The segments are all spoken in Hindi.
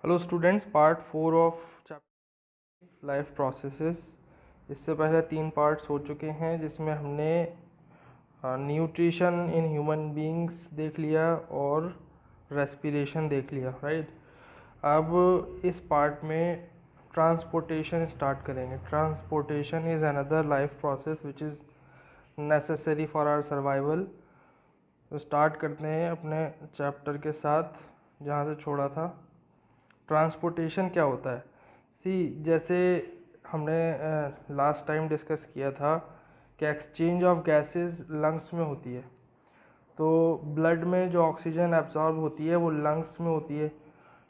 Hello students, part 4 of chapter life processes. इससे पहले 3 पार्ट्स हो चुके हैं जिसमें हमने न्यूट्रिशन इन ह्यूमन बीइंग्स देख लिया और रेस्पिरेशन देख लिया, राइट। अब इस पार्ट में ट्रांसपोर्टेशन स्टार्ट करेंगे। Transportation is another life process which is necessary for our survival. तो स्टार्ट करते हैं अपने चैप्टर के साथ जहाँ से छोड़ा था। ट्रांसपोर्टेशन क्या होता है? जैसे हमने लास्ट टाइम डिस्कस किया था कि एक्सचेंज ऑफ गैसेस लंग्स में होती है। तो ब्लड में जो ऑक्सीजन एब्जॉर्ब होती है वो लंग्स में होती है,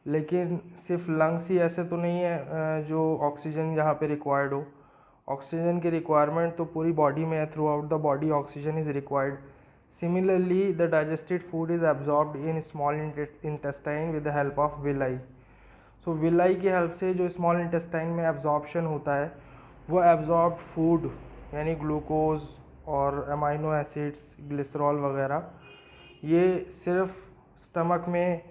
लेकिन सिर्फ लंग्स ही ऐसे तो नहीं है जो ऑक्सीजन यहाँ पे रिक्वायर्ड हो। ऑक्सीजन की रिक्वायरमेंट तो पूरी बॉडी में है, through out the body oxygen is required. Similarly the digested food is absorbed in small intestine with the help of villi. So villi की हेल्प से जो स्मॉल इंटेस्टाइन में एब्जॉर्प्शन होता है वो एब्जॉर्ब फूड यानी ग्लूकोज और अमाइनो एसिड्स, ग्लिसरॉल वगैरह, ये सिर्फ स्टमक में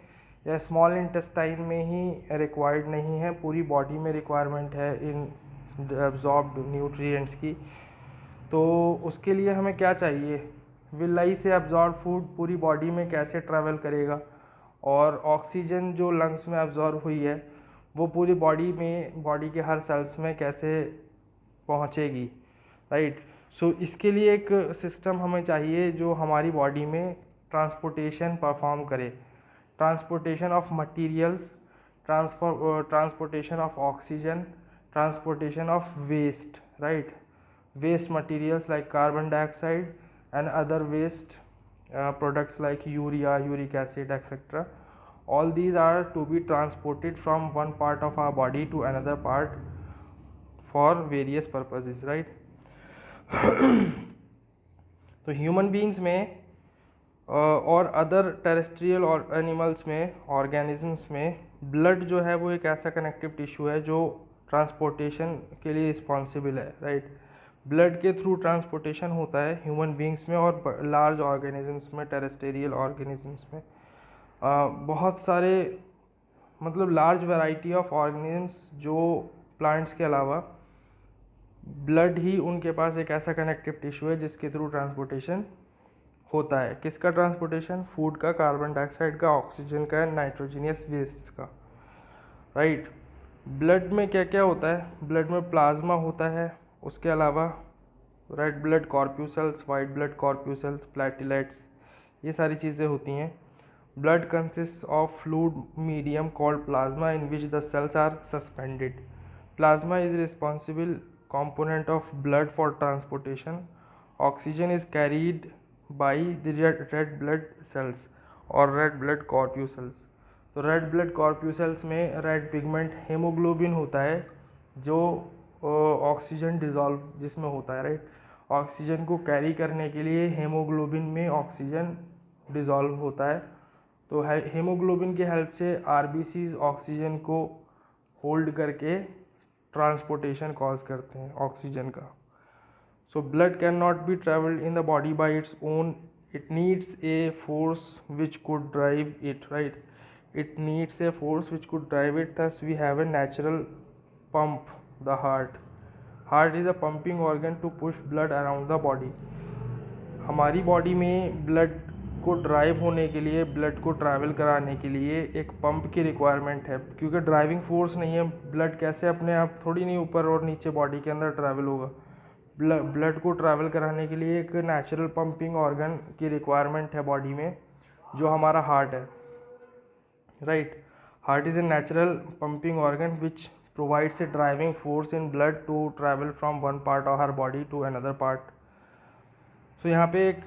या स्मॉल इंटेस्टाइन में ही रिक्वायर्ड नहीं है, पूरी बॉडी में रिक्वायरमेंट है इन एब्जॉर्ब्ड न्यूट्रिएंट्स की। तो उसके लिए हमें क्या चाहिए? विलाई से एब्जॉर्ब फूड पूरी बॉडी में कैसे ट्रैवल करेगा और ऑक्सीजन जो लंग्स में एब्जॉर्ब हुई है वो पूरी बॉडी में, बॉडी के हर सेल्स में कैसे पहुंचेगी, राइट। सो इसके लिए एक सिस्टम हमें चाहिए जो हमारी बॉडी में ट्रांसपोर्टेशन परफॉर्म करे। Transportation of materials, transportation of oxygen, transportation of waste, right. Waste materials like carbon dioxide and other waste products like urea, uric acid, etc. All these are to be transported from one part of our body to another part for various purposes, right? तो ह्यूमन बींग्स में और अदर टेरेस्ट्रियल और एनिमल्स में, ऑर्गेनिजम्स में ब्लड जो है वो एक ऐसा कनेक्टिव टिश्यू है जो ट्रांसपोर्टेशन के लिए रिस्पॉन्सिबल है, राइट। ब्लड के थ्रू ट्रांसपोर्टेशन होता है ह्यूमन बींग्स में और लार्ज ऑर्गेनिजम्स में, टेरेस्टेरियल ऑर्गेनिजम्स में। बहुत सारे, मतलब लार्ज वैरायटी ऑफ ऑर्गेनिजम्स जो प्लांट्स के अलावा, ब्लड ही उनके पास एक ऐसा कनेक्टिव टिश्यू है जिसके थ्रू ट्रांसपोर्टेशन होता है। किसका ट्रांसपोर्टेशन? फूड का, कार्बन डाइऑक्साइड का, ऑक्सीजन का, नाइट्रोजीनियस वेस्ट का, राइट। ब्लड में क्या क्या होता है? ब्लड में प्लाज्मा होता है, उसके अलावा red blood corpuscles, white blood corpuscles, platelets, ये सारी चीज़ें होती हैं। Blood consist of fluid medium called plasma in which the cells are suspended. Plasma is responsible component of blood for transportation. Oxygen is carried by the red blood cells or red blood corpuscles. तो रेड ब्लड कॉर्प्यूसल्स में रेड पिगमेंट हेमोग्लोबिन होता है जो ऑक्सीजन डिजॉल्व जिसमें होता है, राइट। ऑक्सीजन को कैरी करने के लिए हेमोग्लोबिन में ऑक्सीजन डिजॉल्व होता है। तो हेमोग्लोबिन की हेल्प से आरबीसीज ऑक्सीजन को होल्ड करके ट्रांसपोर्टेशन कॉज करते हैं ऑक्सीजन का। So blood can not be travelled in the body by its own, it needs a force which could drive it, right. It needs a force which could drive it, thus we have a natural pump, the heart. Heart is a pumping organ to push blood around the body. हमारी बॉडी में ब्लड को ड्राइव होने के लिए, ब्लड को ट्रैवल कराने के लिए एक पंप की रिक्वायरमेंट है, क्योंकि ड्राइविंग फोर्स नहीं है, ब्लड कैसे अपने आप थोड़ी नहीं ऊपर और नीचे बॉडी के अंदर ट्रैवल होगा। ब्लड को ट्रैवल कराने के लिए एक नेचुरल पंपिंग ऑर्गन की रिक्वायरमेंट है बॉडी में, जो हमारा हार्ट है, right. Heart is a natural pumping organ which provides a driving force in blood to travel from one part of our body to another part. So यहाँ पे एक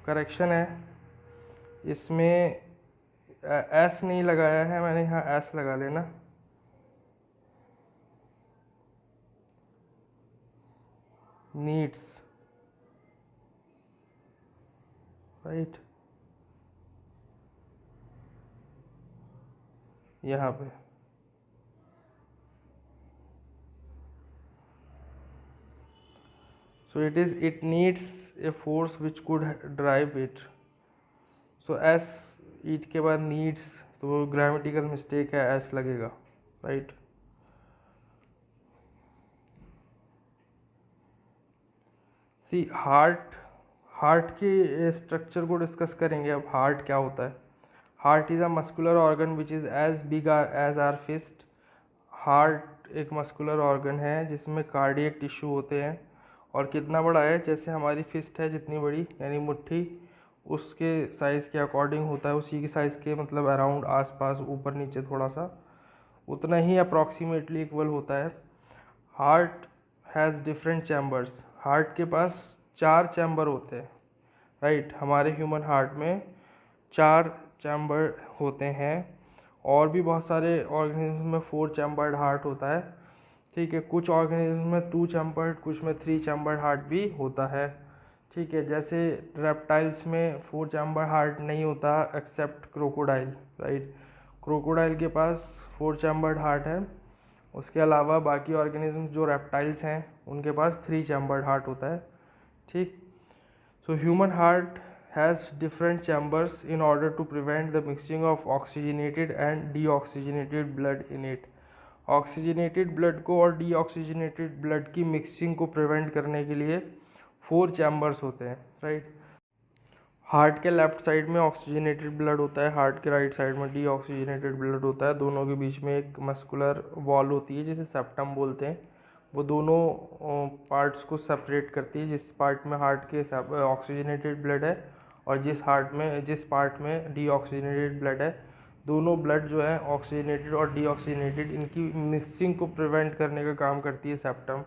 करेक्शन है, इसमें एस नहीं लगाया है मैंने, यहाँ एस लगा लेना। नीड्स, राइट, यहाँ पे। So it needs a force which could drive it. So S ईट के बाद needs, तो वो ग्रामेटिकल मिस्टेक है, एस लगेगा, राइट। सी हार्ट के स्ट्रक्चर को डिस्कस करेंगे। अब हार्ट क्या होता है? Heart is a muscular organ which is as big as our fist. Heart एक मस्कुलर ऑर्गन है जिसमें कार्डियक टिश्यू होते हैं, और कितना बड़ा है? जैसे हमारी फिस्ट है जितनी बड़ी, यानी मुट्ठी, उसके साइज़ के अकॉर्डिंग होता है, उसी के साइज़ के मतलब अराउंड, आसपास, ऊपर नीचे थोड़ा सा, उतना ही अप्रॉक्सीमेटली इक्वल होता है। Heart has different chambers. Heart के पास 4 चैम्बर होते हैं, राइट। हमारे ह्यूमन हार्ट में 4 चैम्बर होते हैं, और भी बहुत सारे ऑर्गेनिज्म में 4 चैम्बर्ड हार्ट होता है, ठीक है। कुछ ऑर्गेनिज्म में 2 चैम्बर्ड, कुछ में 3 चैम्बर्ड हार्ट भी होता है, ठीक है। जैसे रेप्टाइल्स में 4 चैम्बर हार्ट नहीं होता एक्सेप्ट क्रोकोडाइल, राइट। क्रोकोडाइल के पास 4 चैम्बर्ड हार्ट है। उसके अलावा बाकी ऑर्गेनिज्म जो रेप्टाइल्स हैं उनके पास 3 चैम्बर्ड हार्ट होता है, ठीक। So human heart has different chambers in order to prevent the mixing of oxygenated and deoxygenated blood in it. Oxygenated blood को और डीऑक्सीजनेटेड ब्लड की मिक्सिंग को प्रिवेंट करने के लिए 4 चैम्बर्स होते हैं, राइट। हार्ट के लेफ्ट साइड में ऑक्सीजनेटेड ब्लड होता है, हार्ट के राइट साइड में डीऑक्सीजनेटेड ब्लड होता है। दोनों के बीच में एक मस्कुलर वॉल होती है जिसे सेप्टम बोलते हैं। वो दोनों पार्ट्स को सेपरेट करती है, जिस पार्ट में हार्ट के ऑक्सीजनेटेड ब्लड है और जिस पार्ट में डीऑक्सीजनेटेड ब्लड है। दोनों ब्लड जो है ऑक्सीजनेटेड और डीऑक्सीजनेटेड, इनकी मिक्सिंग को प्रिवेंट करने का काम करती है septum,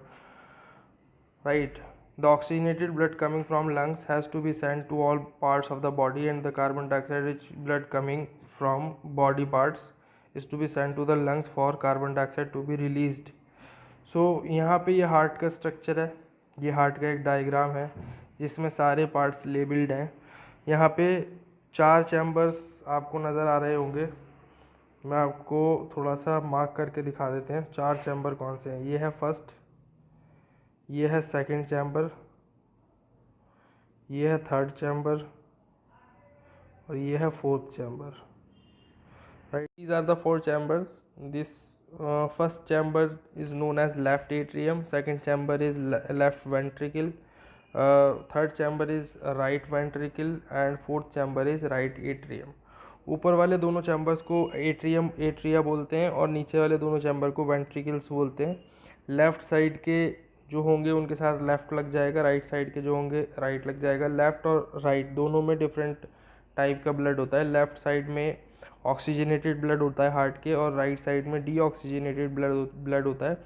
right. The oxygenated blood coming from lungs has to be sent to all parts of the body, and the carbon dioxide rich blood coming from body parts is to be sent to the lungs for carbon dioxide to be released. So यहाँ पे ये हार्ट का स्ट्रक्चर है, ये हार्ट का एक डायग्राम है जिसमें सारे पार्ट्स लेबल्ड हैं। यहाँ पे 4 चैम्बर्स आपको नज़र आ रहे होंगे, मैं आपको थोड़ा सा मार्क करके दिखा देते हैं 4 चैम्बर कौन से हैं। ये है फर्स्ट, ये है सेकंड चैम्बर, ये है थर्ड चैम्बर, और ये है fourth chamber, right. These are the 4 chambers. This first chamber is known as left atrium, second chamber is left ventricle, third chamber is right ventricle, and fourth chamber is right atrium. ऊपर वाले दोनों चैम्बर्स को एट्रिया बोलते हैं, और नीचे वाले दोनों चैम्बर को वेंट्रिकल्स बोलते हैं। लेफ्ट साइड के जो होंगे उनके साथ लेफ़्ट लग जाएगा, राइट साइड के जो होंगे राइट लग जाएगा। लेफ़्ट और राइट दोनों में डिफरेंट टाइप का ब्लड होता है। लेफ़्ट साइड में ऑक्सीजनेटेड ब्लड होता है हार्ट के, और राइट साइड में डीऑक्सीजनेटेड ब्लड होता है।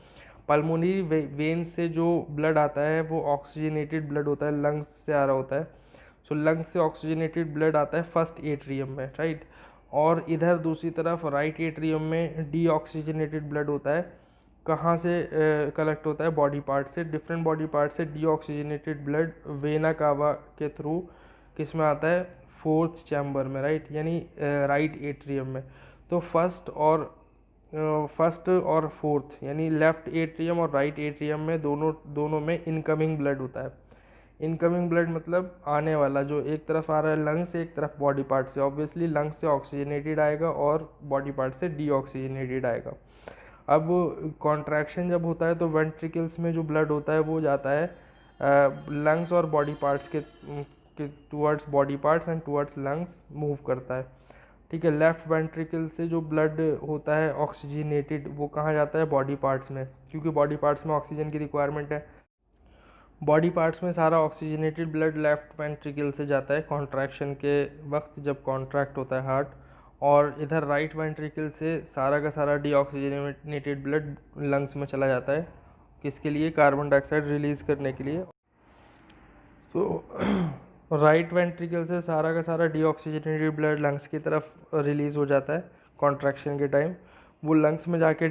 पल्मोनरी वेन से जो ब्लड आता है वो ऑक्सीजनेटेड ब्लड होता है, लंग्स से आ रहा होता है। सो लंग्स से ऑक्सीजनेटेड ब्लड आता है फर्स्ट एट्रियम में, राइट। और इधर दूसरी तरफ राइट एट्रियम में डीऑक्सीजनेटेड ब्लड होता है। कहाँ से कलेक्ट होता है? बॉडी पार्ट से। डिफरेंट बॉडी पार्ट से डीऑक्सीजनेटेड ब्लड वेना कावा के थ्रू किस में आता है? फोर्थ चैम्बर में, राइट, यानी राइट एट्रियम में। तो फर्स्ट और फोर्थ यानी लेफ्ट एट्रियम और राइट एट्रियम में दोनों में इनकमिंग ब्लड होता है। इनकमिंग ब्लड मतलब आने वाला, जो एक तरफ आ रहा है लंग से, एक तरफ बॉडी पार्ट से। ऑब्वियसली लंग से ऑक्सीजनेटेड आएगा और बॉडी पार्ट से डीऑक्सीजनेटेड आएगा। अब कॉन्ट्रैक्शन जब होता है तो वेंट्रिकल्स में जो ब्लड होता है वो जाता है लंग्स और बॉडी पार्ट्स के towards body parts and towards lungs move करता है, ठीक है। लेफ्ट वेंट्रिकल से जो ब्लड होता है ऑक्सीजनेटेड वो कहाँ जाता है? बॉडी पार्ट्स में, क्योंकि बॉडी पार्ट्स में ऑक्सीजन की रिक्वायरमेंट है। बॉडी पार्ट्स में सारा ऑक्सीजनेटेड ब्लड लेफ्ट वेंट्रिकल से जाता है कॉन्ट्रैक्शन के वक्त, जब कॉन्ट्रैक्ट होता है हार्ट। और इधर राइट वेंट्रिकल से सारा का सारा डीऑक्सीजनेटेड ब्लड लंग्स में चला जाता है, किसके लिए? कार्बन डाइऑक्साइड रिलीज़ करने के लिए। सो राइट वेंट्रिकल से सारा का सारा डीऑक्सीजनेटेड ब्लड लंग्स की तरफ रिलीज़ हो जाता है कॉन्ट्रैक्शन के टाइम। वो लंग्स में जाके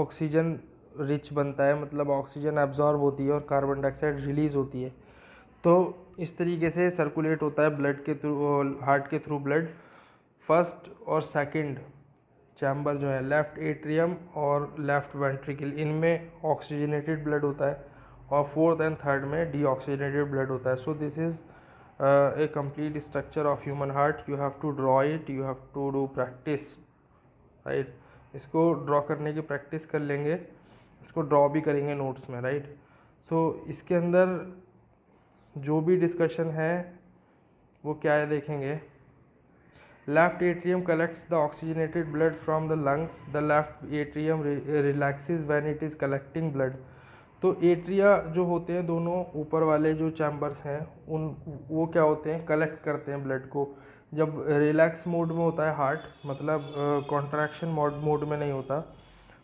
ऑक्सीजन रिच बनता है, मतलब ऑक्सीजन एब्जॉर्ब होती है और कार्बन डाइऑक्साइड रिलीज़ होती है। तो इस तरीके से सर्कुलेट होता है ब्लड के थ्रू, हार्ट के थ्रू ब्लड। फर्स्ट और सेकंड चैम्बर जो है लेफ़्ट एट्रियम और लेफ़्ट वेंट्रिकल, इनमें ऑक्सीजनेटेड ब्लड होता है, और फोर्थ एंड थर्ड में डीऑक्सीजनेटेड ब्लड होता है। So this is a complete structure of human heart. You have to draw it, you have to do practice, right? इसको ड्रॉ करने की प्रैक्टिस कर लेंगे, इसको ड्रॉ भी करेंगे नोट्स में, राइट? सो इसके अंदर जो भी डिस्कशन है वो क्या है देखेंगे. Left atrium collects the oxygenated blood from the lungs. The left atrium relaxes when it is collecting blood. तो एट्रिया जो होते हैं दोनों ऊपर वाले जो चैम्बर्स हैं उन वो क्या होते हैं, कलेक्ट करते हैं ब्लड को. जब रिलैक्स मोड में होता है हार्ट, मतलब कॉन्ट्रैक्शन मोड में नहीं होता.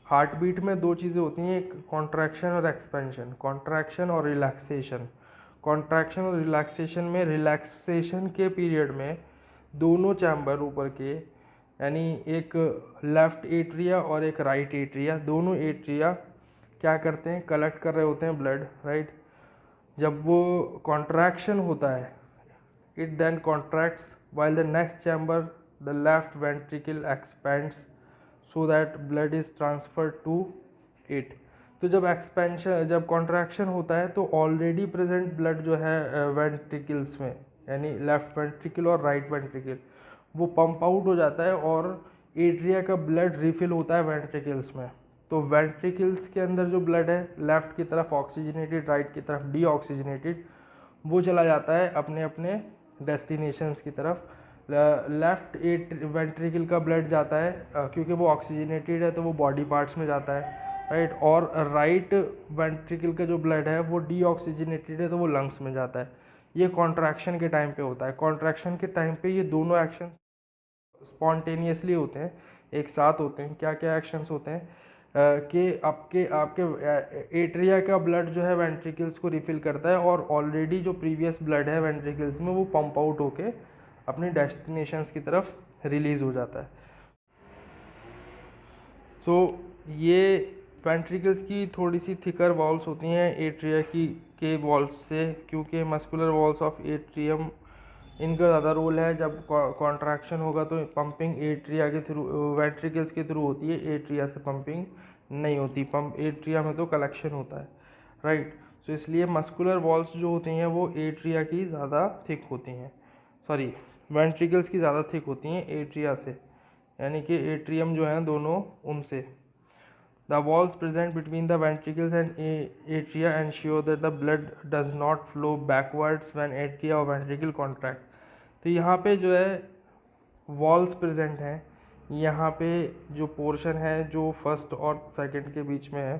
हार्ट बीट में दो चीज़ें होती हैं, एक कॉन्ट्रैक्शन और एक्सपेंशन, कॉन्ट्रैक्शन और रिलैक्सेशन. कॉन्ट्रैक्शन और रिलैक्सेशन में, रिलैक्सेशन के पीरियड में दोनों चैम्बर ऊपर के, यानी एक लेफ़्ट एट्रिया और एक राइट एट्रिया, दोनों एट्रिया क्या करते हैं, कलेक्ट कर रहे होते हैं ब्लड, राइट? जब वो कॉन्ट्रैक्शन होता है, it then contracts while the next chamber, the left ventricle expands so that blood is transferred to it. तो जब एक्सपेंशन, जब कॉन्ट्रैक्शन होता है तो ऑलरेडी प्रेजेंट ब्लड जो है वेंट्रिकल्स में, यानी लेफ्ट वेंट्रिकल और राइट वेंट्रिकल, वो पंप आउट हो जाता है और एट्रिया का ब्लड रिफिल होता है वेंट्रिकल्स में. तो वेंट्रिकल्स के अंदर जो ब्लड है लेफ़्ट की तरफ ऑक्सीजनेटेड, राइट की तरफ डीऑक्सीजनेटेड, वो चला जाता है अपने अपने डेस्टिनेशंस की तरफ. लेफ़्ट वेंट्रिकल का ब्लड जाता है क्योंकि वो ऑक्सीजनेटेड है तो वो बॉडी पार्ट्स में जाता है, राइट? और राइट वेंट्रिकल का जो ब्लड है वो डीऑक्सीजनेटेड है तो वो लंग्स में जाता है. ये कॉन्ट्रैक्शन के टाइम पे होता है. कॉन्ट्रैक्शन के टाइम पे ये दोनों एक्शन स्पॉन्टेनियसली होते हैं, एक साथ होते हैं. क्या क्या एक्शंस होते हैं कि आपके एट्रिया का ब्लड जो है वेंट्रिकल्स को रिफिल करता है और ऑलरेडी जो प्रीवियस ब्लड है वेंट्रिकल्स में वो पंप आउट होके अपने डेस्टिनेशंस की तरफ रिलीज़ हो जाता है. सो ये वेंट्रिकल्स की थोड़ी सी थिकर वॉल्स होती हैं एट्रिया की के वॉल्स से, क्योंकि मस्कुलर वॉल्स ऑफ एट्रियम, इनका ज़्यादा रोल है. जब कॉन्ट्रैक्शन होगा तो पंपिंग एट्रिया के थ्रू, वेंट्रिकल्स के थ्रू होती है, एट्रिया से पंपिंग नहीं होती. पंप एट्रिया में तो कलेक्शन होता है, राइट? सो इसलिए मस्कुलर वॉल्स जो होती हैं वो एट्रिया की ज़्यादा थिक होती हैं, सॉरी वेंट्रिकल्स की ज़्यादा थिक होती हैं एट्रिया से, यानी कि एट्रियम जो हैं दोनों उनसे. The walls present between the ventricles and atria ensure that the blood does not flow backwards when atria or ventricle contract. तो यहाँ पे जो है वॉल्स प्रेजेंट हैं, यहाँ पे जो पोर्शन है जो फर्स्ट और सेकंड के बीच में है,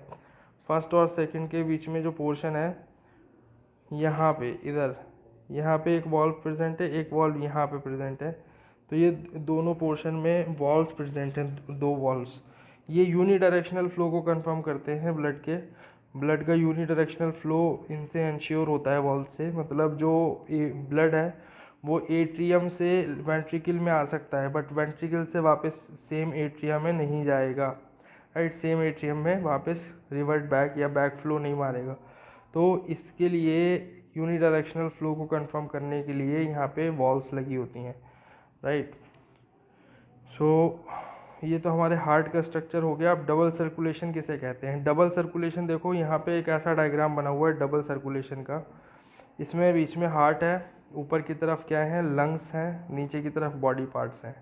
फर्स्ट और सेकंड के बीच में जो पोर्शन है यहाँ पे, इधर यहाँ पे एक वॉल्व प्रेजेंट है, एक वॉल्व यहाँ पे प्रेजेंट है. तो ये दोनों पोर्शन में वॉल्स प्रेजेंट हैं, दो वॉल्स. ये यूनिडायरेक्शनल फ्लो को कंफर्म करते हैं ब्लड के. ब्लड का यूनिडायरेक्शनल फ्लो इनसे इंश्योर होता है वॉल्व से. मतलब जो ब्लड है वो एट्रियम से वेंट्रिकल में आ सकता है बट वेंट्रिकल से वापस सेम एट्रिया में नहीं जाएगा, राइट? सेम एट्रियम में वापस रिवर्ट बैक या बैक फ्लो नहीं मारेगा. तो इसके लिए यूनिडायरेक्शनल फ्लो को कंफर्म करने के लिए यहाँ पे वॉल्स लगी होती हैं, राइट? सो ये तो हमारे हार्ट का स्ट्रक्चर हो गया. अब डबल सर्कुलेशन किसे कहते हैं? डबल सर्कुलेशन देखो यहाँ पे एक ऐसा डायग्राम बना हुआ है डबल सर्कुलेशन का. इसमें बीच में हार्ट है, ऊपर की तरफ क्या है, लंग्स हैं, नीचे की तरफ बॉडी पार्ट्स हैं,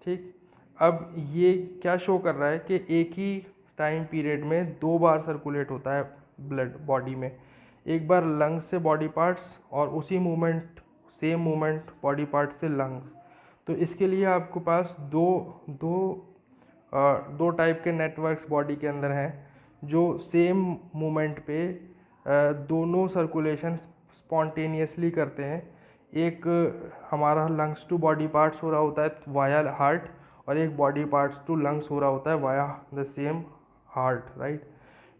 ठीक? अब ये क्या शो कर रहा है कि एक ही टाइम पीरियड में दो बार सर्कुलेट होता है ब्लड बॉडी में. एक बार लंग्स से बॉडी पार्ट्स और उसी movement, same movement body parts से लंग्स. तो इसके लिए आपके पास दो टाइप के नेटवर्क्स बॉडी के अंदर हैं जो सेम मोमेंट पे दोनों सर्कुलेशन स्पॉन्टेनियसली करते हैं. एक हमारा लंग्स टू बॉडी पार्ट्स हो रहा होता है वाया हार्ट, और एक बॉडी पार्ट्स टू लंग्स हो रहा होता है via the same heart, right?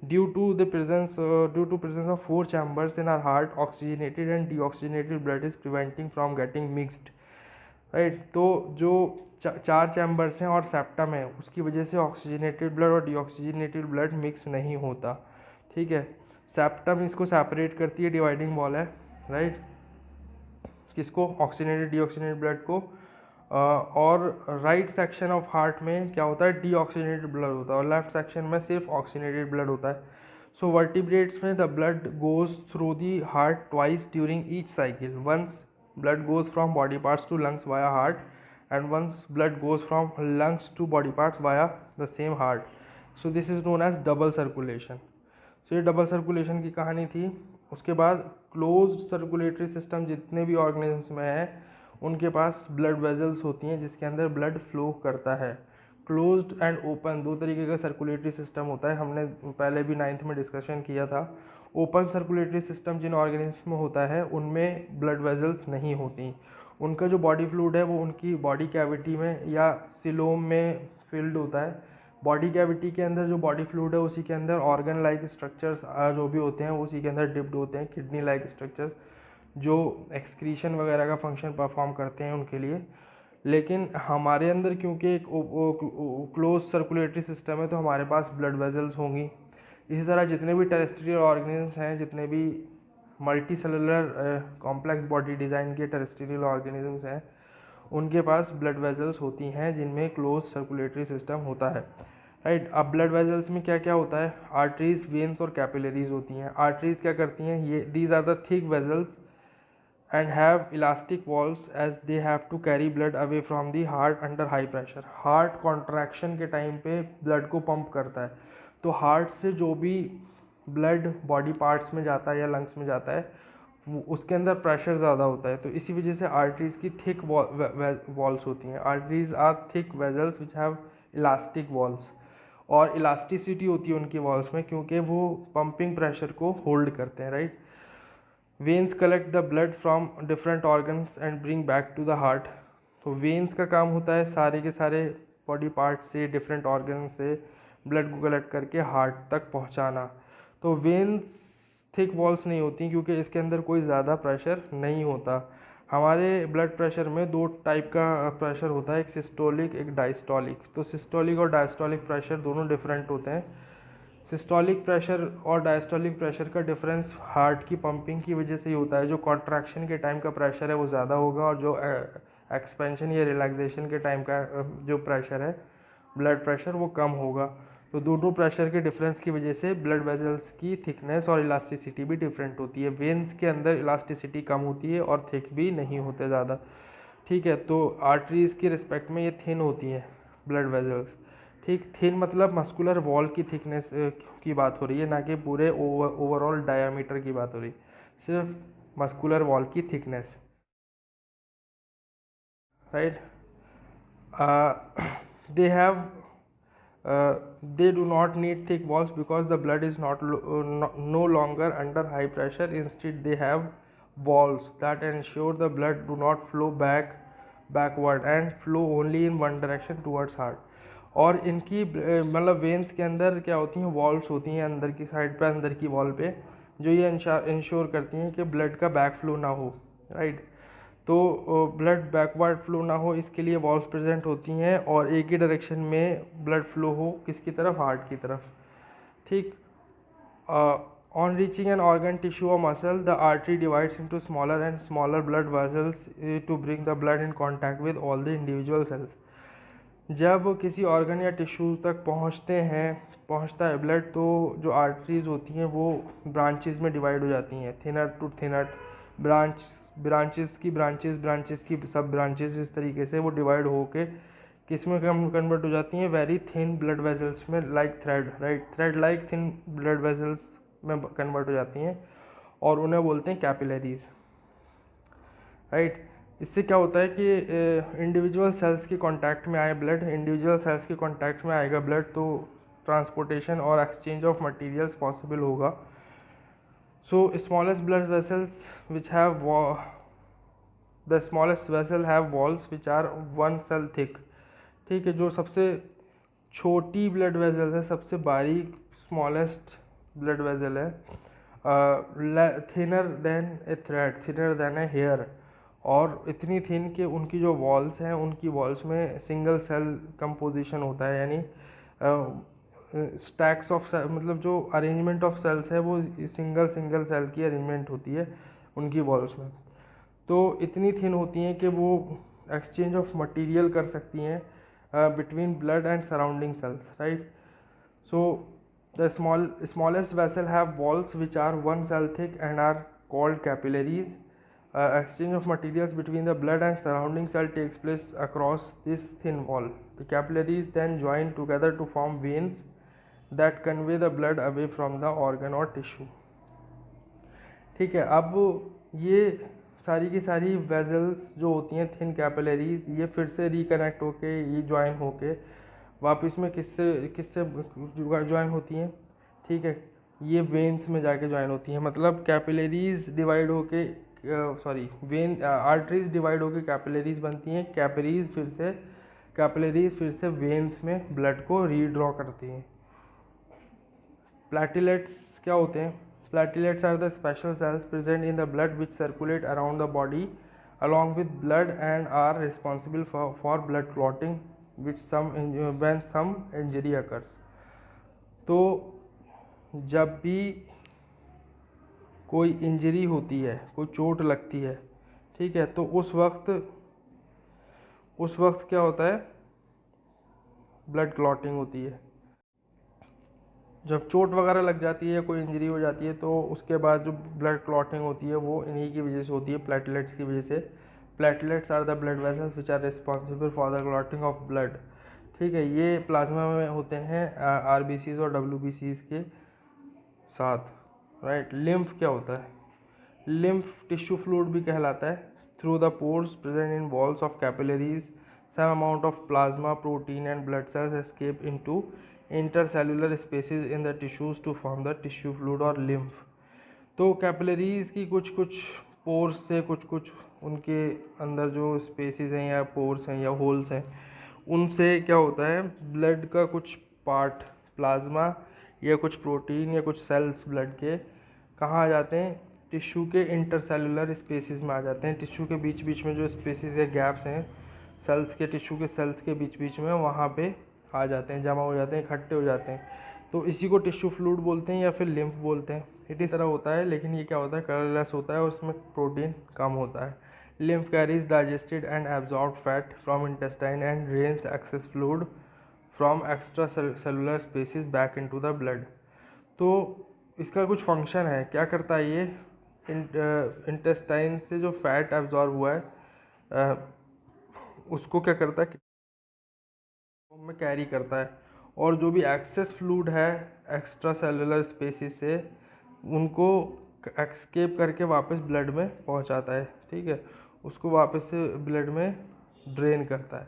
Due to presence of 4 chambers in our heart, oxygenated and deoxygenated blood is preventing from getting mixed, right? तो जो 4 चैम्बर्स हैं और सेप्टम है, उसकी वजह से ऑक्सीजनेटेड ब्लड और डीऑक्सीजनेटेड ब्लड मिक्स नहीं होता, ठीक है? सेप्टम इसको सेपरेट करती है, डिवाइडिंग वॉल है, राइट? किसको? ऑक्सीजनेटेड डीऑक्सीजनेटेड ब्लड को. और राइट सेक्शन ऑफ हार्ट में क्या होता है, डीऑक्सीजनेटेड ब्लड होता है और लेफ्ट सेक्शन में सिर्फ ऑक्सीजनेटेड ब्लड होता है. सो वर्टिब्रेट्स में the blood goes through the heart twice during each cycle, once blood goes from body parts to lungs via heart, and once blood goes from lungs to body parts via the same heart. So this is known as double circulation. So ये डबल सर्कुलेशन की कहानी थी. उसके बाद क्लोज्ड सर्कुलेटरी सिस्टम जितने भी ऑर्गेनिज्म्स में है उनके पास ब्लड वेजल्स होती हैं जिसके अंदर ब्लड फ्लो करता है. क्लोज्ड एंड ओपन दो तरीके का सर्कुलेटरी सिस्टम होता है. हमने पहले भी 9th में डिस्कशन किया था. ओपन सर्कुलेटरी सिस्टम जिन ऑर्गेनिज्म में होता है उनमें ब्लड वेजल्स नहीं होती. उनका जो बॉडी फ्लूइड है वो उनकी बॉडी कैविटी में या सिलोम में फिल्ड होता है. बॉडी कैविटी के अंदर जो बॉडी फ्लूइड है उसी के अंदर ऑर्गन लाइक स्ट्रक्चर्स जो भी होते हैं उसी के अंदर डिप्ड होते हैं. किडनी लाइक स्ट्रक्चर्स जो एक्सक्रीशन वगैरह का फंक्शन परफॉर्म करते हैं उनके लिए. लेकिन हमारे अंदर क्योंकि एक क्लोज सर्कुलेटरी सिस्टम है तो हमारे पास ब्लड वेजल्स होंगी. इसी तरह जितने भी टेरेस्ट्रियल ऑर्गेनिज्म्स हैं, जितने भी multi cellular complex body design के टेरेस्ट्रियल ऑर्गेनिज्म्स हैं, उनके पास ब्लड वेजल्स होती हैं जिनमें क्लोज सर्कुलेटरी सिस्टम होता है. राइट. अब ब्लड वेजल्स में क्या क्या होता है? आर्टरीज, वेन्स और कैपिलरीज होती हैं. आर्टरीज क्या करती हैं? ये these are the thick vessels and have elastic walls as they have to carry blood away from the heart under high pressure. Heart contraction के टाइम पे ब्लड को पंप करता है. तो हार्ट से जो भी ब्लड बॉडी पार्ट्स में जाता है या लंग्स में जाता है उसके अंदर प्रेशर ज़्यादा होता है. तो इसी वजह से आर्टरीज की थिक वॉल्स होती हैं. Arteries are thick vessels which have elastic walls. और इलास्टिसिटी होती है उनकी वॉल्स में क्योंकि वो पंपिंग प्रेशर को होल्ड करते हैं. Right. Veins collect the blood from different organs and bring back to the heart. तो वेन्स का काम होता है सारे के सारे बॉडी पार्ट से, डिफरेंट ऑर्गन से ब्लड को कलेक्ट करके हार्ट तक पहुंचाना. तो वेन्स थिक वॉल्स नहीं होती क्योंकि इसके अंदर कोई ज़्यादा प्रेशर नहीं होता. हमारे ब्लड प्रेशर में दो टाइप का प्रेशर होता है, एक सिस्टोलिक एक डायस्टोलिक. तो सिस्टोलिक और डायस्टोलिक प्रेशर दोनों डिफरेंट होते हैं. सिस्टोलिक प्रेशर और डायस्टोलिक प्रेशर का डिफरेंस हार्ट की पंपिंग की वजह से ही होता है. जो कॉन्ट्रैक्शन के टाइम का प्रेशर है वो ज़्यादा होगा और जो एक्सपेंशन या रिलैक्सेशन के टाइम का जो प्रेशर है ब्लड प्रेशर वो कम होगा. तो दोनों प्रेशर के डिफरेंस की वजह से ब्लड वेजल्स की थिकनेस और इलास्टिसिटी भी डिफरेंट होती है. वेन्स के अंदर इलास्टिसिटी कम होती है और थिक भी नहीं होते ज़्यादा. ठीक है. तो आर्टरीज़ की रिस्पेक्ट में ये थिन होती हैं ब्लड वेजल्स. ठीक. थिन मतलब मस्कुलर वॉल की थिकनेस की बात हो रही है, ना कि पूरे ओवरऑल डायामीटर की बात हो रही, सिर्फ मस्कुलर वॉल की thickness. Right. they do not need thick walls because the blood is no longer under high pressure. Instead they have walls that ensure the blood do not flow backward and flow only in one direction towards heart. और इनकी मतलब वेन्स के अंदर क्या होती हैं? वॉल्स होती हैं अंदर की साइड पे, अंदर की वॉल पे, जो ये इंश्योर करती हैं कि ब्लड का बैक फ्लो ना हो. राइट. तो ब्लड बैकवर्ड फ्लो ना हो इसके लिए वॉल्स प्रेजेंट होती हैं और एक ही डायरेक्शन में ब्लड फ्लो हो. किसकी तरफ? हार्ट की तरफ. ठीक. On reaching an organ, tissue और muscle, the artery divides into smaller and smaller blood vessels to bring the blood in contact with all the individual cells. जब किसी ऑर्गन या टिश्यू तक पहुंचता है ब्लड, तो जो आर्टरीज होती हैं वो ब्रांचेस में डिवाइड हो जाती हैं. थिनर टू थिनर ब्रांचेस की सब ब्रांचेस इस तरीके से वो डिवाइड होके किस में कन्वर्ट हो जाती हैं? वेरी थिन ब्लड वेसल्स में, like thread. Right. Thread like thin blood vessels में कन्वर्ट हो जाती हैं और उन्हें बोलते हैं कैपिलरीज. राइट. इससे क्या होता है कि इंडिविजुअल सेल्स के कांटेक्ट में आए ब्लड, इंडिविजुअल सेल्स के कांटेक्ट में आएगा ब्लड तो ट्रांसपोर्टेशन और एक्सचेंज ऑफ मटेरियल्स पॉसिबल होगा. So smallest blood vessels which have the smallest vessel have walls which are 1 cell thick. ठीक है. जो सबसे छोटी ब्लड वेसल है, सबसे बारीक स्मॉलेस्ट ब्लड वेसल है, थिनर देन ए थ्रेड, थिनर देन ए हेयर, और इतनी थिन कि उनकी जो वॉल्स हैं उनकी वॉल्स में सिंगल सेल कंपोजिशन होता है. यानी स्टैक्स ऑफ मतलब जो अरेंजमेंट ऑफ सेल्स है वो सिंगल सेल की अरेंजमेंट होती है उनकी वॉल्स में. तो इतनी थिन होती हैं कि वो एक्सचेंज ऑफ मटेरियल कर सकती हैं between blood and surrounding cells. Right. So the smallest vessel have walls which are 1 cell thick and are called capillaries. exchange of materials between the blood and surrounding cell takes place across this thin wall. The capillaries then join together to form veins that convey the blood away from the organ or tissue. ठीक है, अब ये सारी की सारी वेजल्स जो होती हैं थिन कैपिलरीज, ये फिर से रिकनेक्ट होके, ये ज्वाइन होके वापस में किससे किससे ज्वाइन होती हैं, ठीक है, ये वेन्स में जाके ज्वाइन होती हैं. मतलब कैपिलरीज डिवाइड होके वेन आर्टरीज डिवाइड होके कैपिलरीज बनती हैं, कैपिलरीज फिर से वेन्स में ब्लड को रीड्रॉ करती हैं. प्लेटलेट्स क्या होते हैं? Platelets are the special cells present in the blood which circulate around the body along with blood and are responsible for blood clotting when some injury occurs. तो जब भी कोई इंजरी होती है, कोई चोट लगती है, ठीक है, तो उस वक्त क्या होता है? ब्लड क्लॉटिंग होती है. जब चोट वगैरह लग जाती है, कोई इंजरी हो जाती है, तो उसके बाद जो ब्लड क्लॉटिंग होती है वो इन्हीं की वजह से होती है, प्लेटलेट्स की वजह से. Platelets are the blood vessels which are responsible for the clotting of blood. ठीक है, ये प्लाज्मा में होते हैं आरबीसीज और डब्ल्यूबीसीज के साथ. राइट. लिम्फ क्या होता है? लिम्फ टिश्यू फ्लूइड भी कहलाता है. Through the pores present in walls of capillaries some amount of plasma, protein and blood cells escape into intercellular spaces in the tissues to form the tissue fluid और lymph. तो कैपिलरीज की कुछ पोर्स से कुछ उनके अंदर जो स्पेसेस हैं या पोर्स हैं या होल्स हैं, उनसे क्या होता है, ब्लड का कुछ पार्ट, प्लाज्मा या कुछ प्रोटीन या कुछ सेल्स ब्लड के कहाँ आ जाते हैं? टिश्यू के इंटरसेलुलर स्पेसेस में आ जाते हैं. टिश्यू के बीच में जो स्पेसेस या गैप्स हैं सेल्स के, टिश्यू के सेल्स के बीच में, वहाँ पे आ जाते हैं, जमा हो जाते हैं, इकट्ठे हो जाते हैं. तो इसी को टिश्यू फ्लूइड बोलते हैं या फिर लिम्फ बोलते हैं. इट इस तरह होता है, लेकिन ये क्या होता है? कलरलेस होता है और उसमें प्रोटीन कम होता है. Lymph carries digested and absorbed fat from intestine and drains excess fluid from extra cellular spaces back into the blood. तो इसका कुछ फंक्शन है. क्या करता है ये? इंटेस्टाइन से जो फैट एब्जॉर्ब हुआ है उसको क्या करता है? में कैरी करता है. और जो भी एक्सेस फ्लूइड है एक्स्ट्रा सेलुलर स्पेसिस से, उनको एक्सकेप करके वापस ब्लड में पहुंचाता है. ठीक है, उसको वापस से ब्लड में ड्रेन करता है.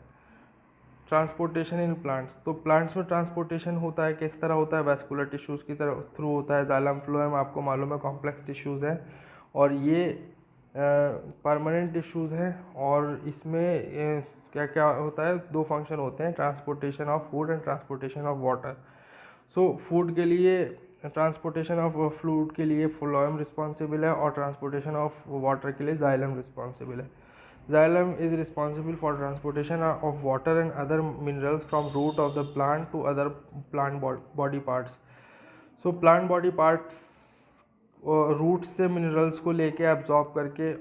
Transportation in plants. तो प्लांट्स में ट्रांसपोर्टेशन होता है, किस तरह होता है? वैस्कुलर टिश्यूज़ की तरह थ्रू होता है. जाइलम फ्लोएम आपको मालूम है कॉम्प्लेक्स टिश्यूज़ हैं और ये परमानेंट टिश्यूज़ हैं. और इसमें क्या क्या होता है? दो फंक्शन होते हैं, transportation of food and transportation of water. So food के लिए, ट्रांसपोर्टेशन ऑफ फ्लूइड के लिए फ्लोएम रिस्पॉन्सिबल है और ट्रांसपोर्टेशन ऑफ वाटर के लिए जाइलम रिस्पॉन्सिबल है. Xylem is responsible for transportation of water and other minerals from root of the plant to other plant body parts. So plant body parts roots से मिनरल्स को लेके एब्जॉर्ब करके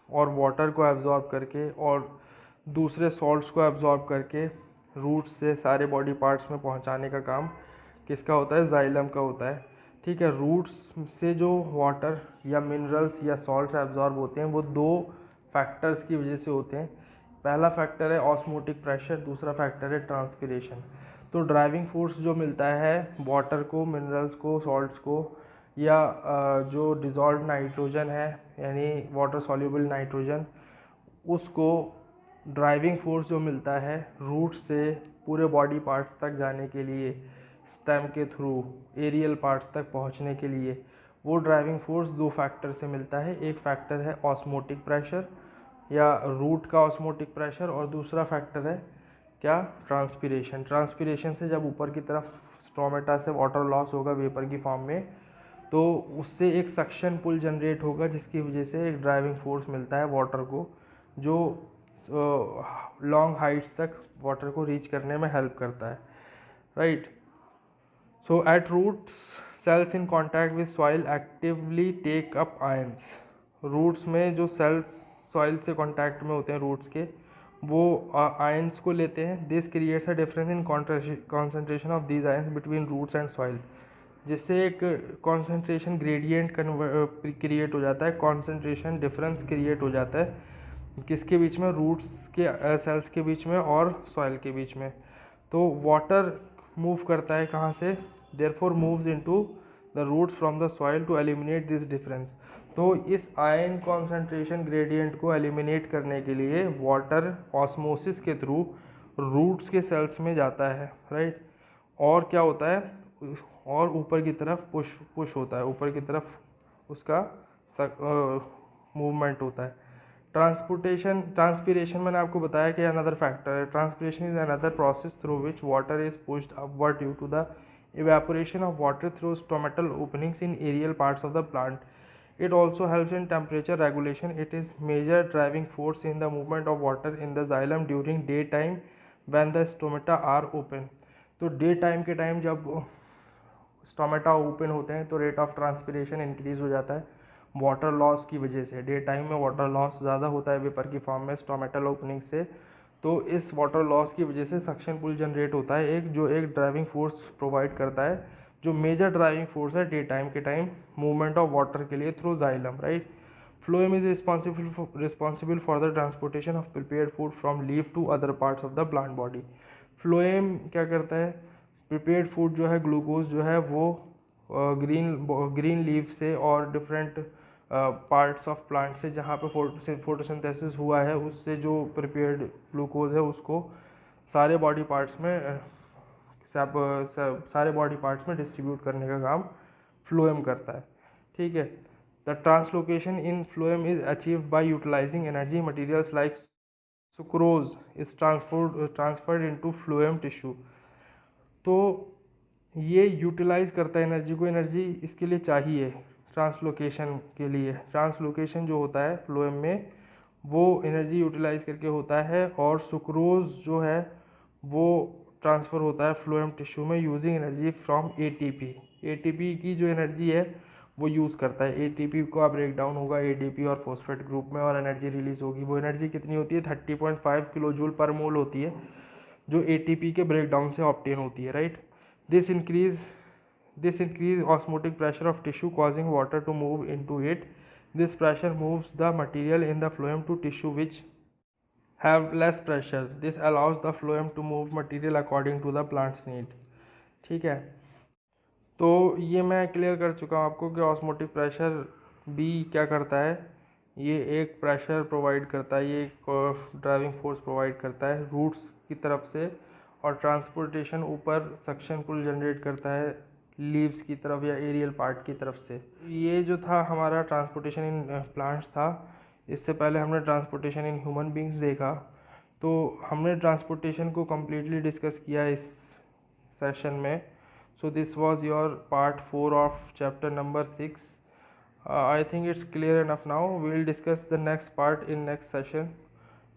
और वाटर को एब्जॉर्ब करके और दूसरे सॉल्ट्स को एब्जॉर्ब करके रूट्स से सारे बॉडी पार्ट्स में पहुंचाने का काम किसका होता है? जाइलम का होता है. ठीक है, रूट्स से जो वाटर या मिनरल्स या सॉल्ट्स एब्जॉर्ब होते हैं वो दो फैक्टर्स की वजह से होते हैं. पहला फैक्टर है ऑस्मोटिक प्रेशर, दूसरा फैक्टर है ट्रांसपिरेशन. तो ड्राइविंग फोर्स जो मिलता है वाटर को, मिनरल्स को, सॉल्ट्स को या जो डिज़ोल्व नाइट्रोजन है यानी वाटर सॉल्युबल नाइट्रोजन, उसको ड्राइविंग फोर्स जो मिलता है रूट से पूरे बॉडी पार्ट्स तक जाने के लिए, स्टेम के थ्रू एरियल पार्ट्स तक पहुंचने के लिए, वो ड्राइविंग फोर्स दो फैक्टर से मिलता है. एक फैक्टर है ऑस्मोटिक प्रेशर या रूट का ऑस्मोटिक प्रेशर और दूसरा फैक्टर है क्या? ट्रांसपिरेशन. ट्रांसपिरेशन से जब ऊपर की तरफ स्टोमेटा से वाटर लॉस होगा वेपर की फॉर्म में, तो उससे एक सक्शन पुल जनरेट होगा जिसकी वजह से एक ड्राइविंग फोर्स मिलता है वाटर को, जो लॉन्ग हाइट्स तक वाटर को रीच करने में हेल्प करता है. Right. So at roots cells in contact with soil actively take up ions. Roots में जो सेल्स सॉइल से कॉन्टैक्ट में होते हैं रूट्स के, वो आयंस को लेते हैं. This creates a difference in concentration of these ions between roots and soil. जिससे एक कॉन्सेंट्रेशन ग्रेडियंट क्रिएट हो जाता है, कॉन्सेंट्रेशन डिफरेंस क्रिएट हो जाता है किसके बीच में, रूट्स के सेल्स के बीच में और सॉइल के बीच में। तो वाटर मूव करता है कहाँ से, therefore moves into the roots from the soil to eliminate this difference. तो इस आयन कॉन्सेंट्रेशन ग्रेडियंट को एलिमिनेट करने के लिए वाटर ऑस्मोसिस के थ्रू रूट्स के सेल्स में जाता है, राइट। और क्या होता है, और ऊपर की तरफ पुश होता है, ऊपर की तरफ उसका मूवमेंट होता है। ट्रांसपिरेशन मैंने आपको बताया कि अनदर फैक्टर है। Transpiration is another process through which water is pushed upward due to the evaporation of water through stomatal openings in aerial parts of the plant. It also helps in temperature regulation. It is major driving force in the movement of water in the xylem during daytime when the stomata are open. तो डे टाइम के टाइम जब स्टोमेटा ओपन होते हैं तो रेट ऑफ ट्रांसपिरेशन इंक्रीज हो जाता है वाटर लॉस की वजह से। डे टाइम में वाटर लॉस ज़्यादा होता है वेपर की फॉर्म में स्टोमेटल ओपनिंग से, तो इस वाटर लॉस की वजह से सक्शन पुल जनरेट होता है एक, जो एक ड्राइविंग फोर्स प्रोवाइड करता है, जो मेजर ड्राइविंग फोर्स है डे टाइम के टाइम मूवमेंट ऑफ वाटर के लिए through xylem, right. Phloem is responsible for the transportation of prepared food from leaf to other parts of the plant body. Phloem क्या करता है, प्रिपेयर्ड फूड जो है, ग्लूकोज जो है वो ग्रीन लीफ से और डिफरेंट पार्ट्स ऑफ प्लांट से जहाँ पे फोटोसिंथेसिस हुआ है उससे जो प्रिपेयर्ड ग्लूकोज है उसको सारे बॉडी पार्ट्स में सारे बॉडी पार्ट्स में डिस्ट्रीब्यूट करने का काम फ्लोएम करता है, ठीक है। The translocation in phloem is achieved by utilising energy materials like sucrose is transferred into phloem tissue. तो ये यूटिलाइज करता है एनर्जी को, एनर्जी इसके लिए चाहिए ट्रांसलोकेशन के लिए। ट्रांसलोकेशन जो होता है फ्लोएम में वो एनर्जी यूटिलाइज करके होता है, और सुक्रोज जो है वो ट्रांसफ़र होता है फ्लोएम टिश्यू में using energy from ATP. ATP की जो एनर्जी है वो यूज़ करता है, एटीपी का ब्रेक डाउन होगा एडीपी और फॉस्फेट ग्रुप में और एनर्जी रिलीज़ होगी। वो एनर्जी कितनी होती है, 30.5 किलो जूल पर मोल होती है, जो एटीपी के ब्रेक डाउन से ऑब्टेन होती है, right. This increase osmotic pressure of tissue causing water to move into it. This pressure moves the material in the phloem to tissue which have less pressure. This allows the phloem to move material according to the plant's need. ठीक है, तो ये मैं क्लियर कर चुका हूँ आपको कि ऑस्मोटिक प्रेशर भी क्या करता है, ये एक प्रेशर प्रोवाइड करता है, ये एक ड्राइविंग फोर्स प्रोवाइड करता है रूट्स की तरफ से, और ट्रांसपोर्टेशन ऊपर सक्शन पुल जनरेट करता है लीव्स की तरफ या एरियल पार्ट की तरफ से। ये जो था हमारा ट्रांसपोर्टेशन इन प्लांट्स था। इससे पहले हमने ट्रांसपोर्टेशन इन ह्यूमन बींग्स देखा, तो हमने ट्रांसपोर्टेशन को कम्प्लीटली डिस्कस किया इस सेशन में। So this was your part 4 of chapter number 6। I think it's clear enough now. We will discuss the next part in next session.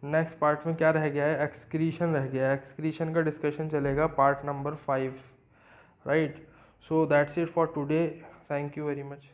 Next part में क्या रह गया है, एक्सक्रीशन रह गया है। एक्सक्रीशन का डिस्कशन चलेगा part number 5, right. So that's it for today, thank you very much.